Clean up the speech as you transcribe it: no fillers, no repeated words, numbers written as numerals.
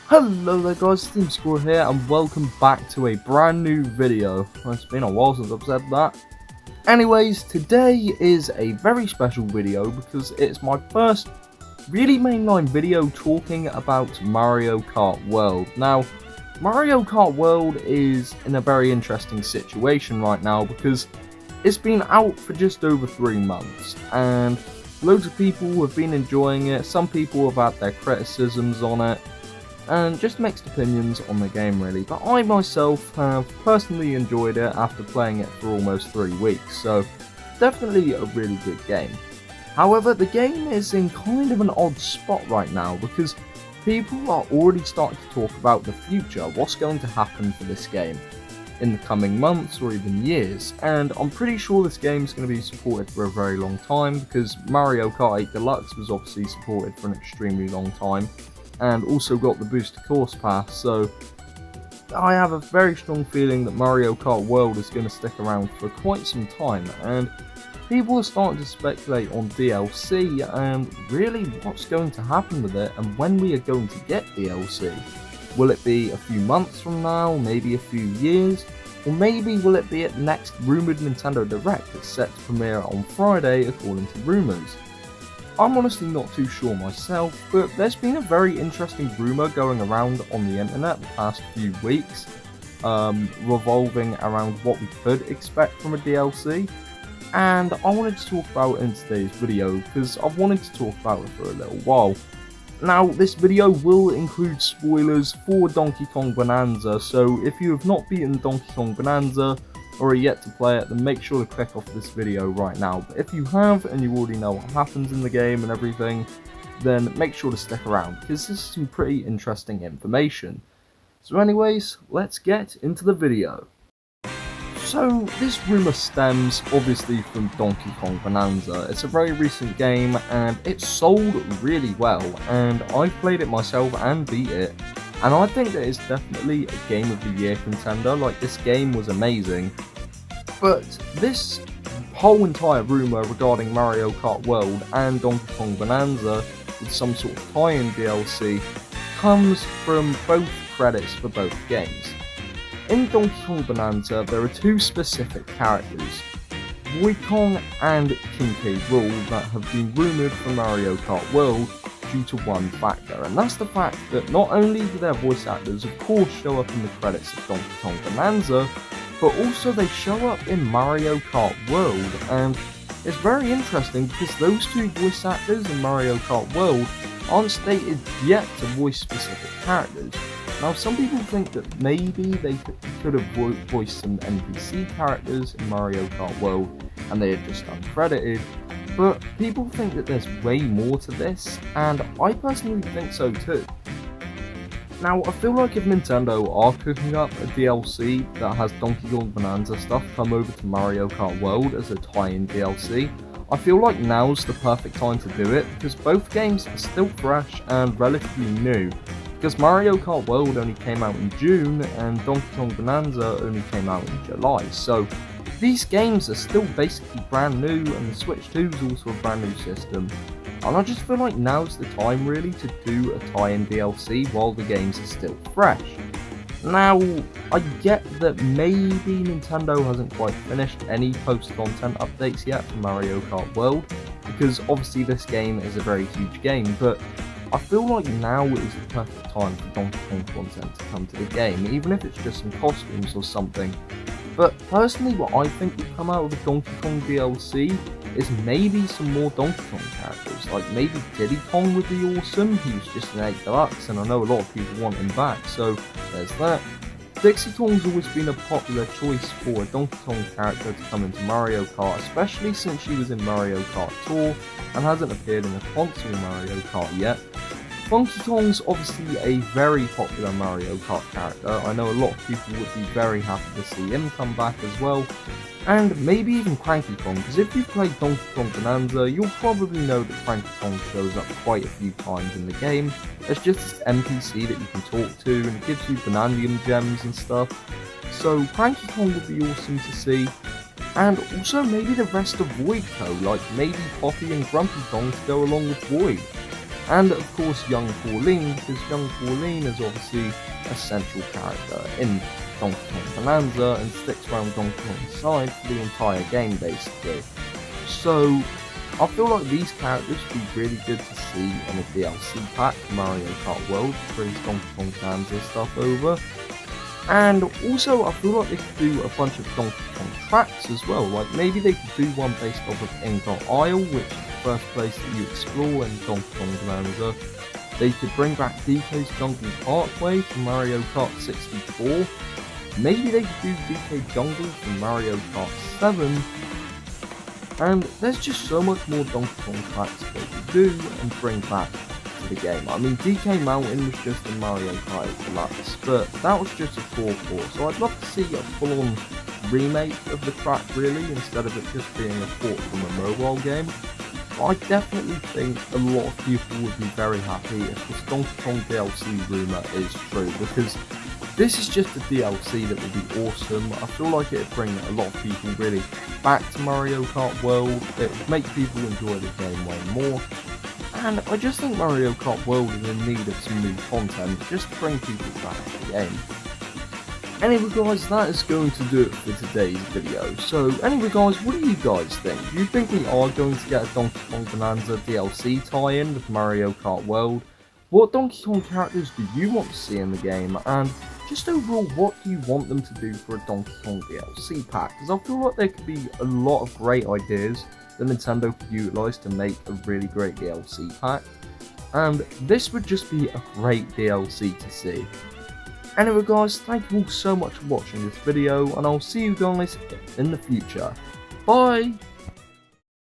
Hello there guys, Steam Score here and welcome back to a brand new video. It's been a while since I've said that. Anyways, today is a very special video because it's my first really mainline video talking about Mario Kart World. Now, Mario Kart World is in a very interesting situation right now because it's been out for just over 3 months and loads of people have been enjoying it. Some people have had their criticisms on it and just mixed opinions on the game really, but I myself have personally enjoyed it after playing it for almost 3 weeks, so definitely a really good game. However, the game is in kind of an odd spot right now because people are already starting to talk about the future, what's going to happen for this game in the coming months or even years, and I'm pretty sure this game is going to be supported for a very long time because Mario Kart 8 Deluxe was obviously supported for an extremely long time and also got the booster course pass, so I have a very strong feeling that Mario Kart World is going to stick around for quite some time, and people are starting to speculate on DLC and really what's going to happen with it and when we are going to get DLC. Will it be a few months from now, maybe a few years, or maybe will it be at the next rumoured Nintendo Direct that's set to premiere on Friday according to rumours? I'm honestly not too sure myself, but there's been a very interesting rumour going around on the internet the past few weeks, revolving around what we could expect from a DLC, and I wanted to talk about it in today's video because I've wanted to talk about it for a little while. Now, this video will include spoilers for Donkey Kong Bonanza, so if you have not beaten Donkey Kong Bonanza, or are yet to play it, then make sure to click off this video right now. But if you have, and you already know what happens in the game and everything, then make sure to stick around, because this is some pretty interesting information. So anyways, let's get into the video. So, this rumour stems obviously from Donkey Kong Bonanza. It's a very recent game, and it sold really well, and I've played it myself and beat it. And I think that it's definitely a Game of the Year contender. Like, this game was amazing. But this whole entire rumour regarding Mario Kart World and Donkey Kong Bonanza with some sort of tie-in DLC comes from both credits for both games. In Donkey Kong Bonanza, there are 2 specific characters, Boy Kong and King K. Rool, that have been rumoured for Mario Kart World due to one factor, and that's the fact that not only do their voice actors of course show up in the credits of Donkey Kong Bonanza, but also they show up in Mario Kart World, and it's very interesting because those 2 voice actors in Mario Kart World aren't stated yet to voice specific characters. Now, some people think that maybe they could have voiced some NPC characters in Mario Kart World and they are just uncredited, but people think that there's way more to this, and I personally think so too. Now, I feel like if Nintendo are cooking up a DLC that has Donkey Kong Bonanza stuff come over to Mario Kart World as a tie-in DLC, I feel like now's the perfect time to do it because both games are still fresh and relatively new. Because Mario Kart World only came out in June and Donkey Kong Bonanza only came out in July, so these games are still basically brand new, and the Switch 2 is also a brand new system. And I just feel like now's the time really to do a tie-in DLC while the games are still fresh. Now, I get that maybe Nintendo hasn't quite finished any post-content updates yet for Mario Kart World, because obviously this game is a very huge game, but I feel like now is the perfect time for Donkey Kong content to come to the game, even if it's just some costumes or something. But personally, what I think will come out of the Donkey Kong DLC is maybe some more Donkey Kong characters, like maybe Diddy Kong would be awesome. He was just an 8 Deluxe, and I know a lot of people want him back, so there's that. Dixie Kong's always been a popular choice for a Donkey Kong character to come into Mario Kart, especially since she was in Mario Kart Tour and hasn't appeared in a console Mario Kart yet. Funky Kong's obviously a very popular Mario Kart character. I know a lot of people would be very happy to see him come back as well. And maybe even Cranky Kong, because if you've played Donkey Kong Bonanza, you'll probably know that Cranky Kong shows up quite a few times in the game. It's just this NPC that you can talk to, and it gives you Bananium gems and stuff. So Cranky Kong would be awesome to see. And also maybe the rest of Void Co, like maybe Poppy and Grumpy Kong to go along with Void. And of course young Pauline, because young Pauline is obviously a central character in Donkey Kong Bonanza and sticks around Donkey Kong's side for the entire game basically. So I feel like these characters would be really good to see in a DLC pack for Mario Kart World to bring Donkey Kong Bonanza stuff over. And also I feel like they could do a bunch of Donkey Kong tracks as well, like maybe they could do one based off of Ingot Isle, which is the first place that you explore in Donkey Kong Bonanza. They could bring back DK's Jungle Parkway from Mario Kart 64. Maybe they could do DK Jungle from Mario Kart 7. And there's just so much more Donkey Kong tracks they could do and bring back to the game. I mean, DK Mountain was just in Mario Kart Deluxe, but that was just a core port, so I'd love to see a full-on remake of the track really, instead of it just being a port from a mobile game. But I definitely think a lot of people would be very happy if this Donkey Kong DLC rumour is true, because this is just a DLC that would be awesome. I feel like it would bring a lot of people really back to Mario Kart World. It would make people enjoy the game way more. And I just think Mario Kart World is in need of some new content just to bring people back to the game. Anyway guys, that is going to do it for today's video. So anyway guys, what do you guys think? Do you think we are going to get a Donkey Kong Bonanza DLC tie-in with Mario Kart World? What Donkey Kong characters do you want to see in the game? And just overall, what do you want them to do for a Donkey Kong DLC pack? Because I feel like there could be a lot of great ideas that Nintendo could utilise to make a really great DLC pack. And this would just be a great DLC to see. Anyway guys, thank you all so much for watching this video, and I'll see you guys in the future. Bye!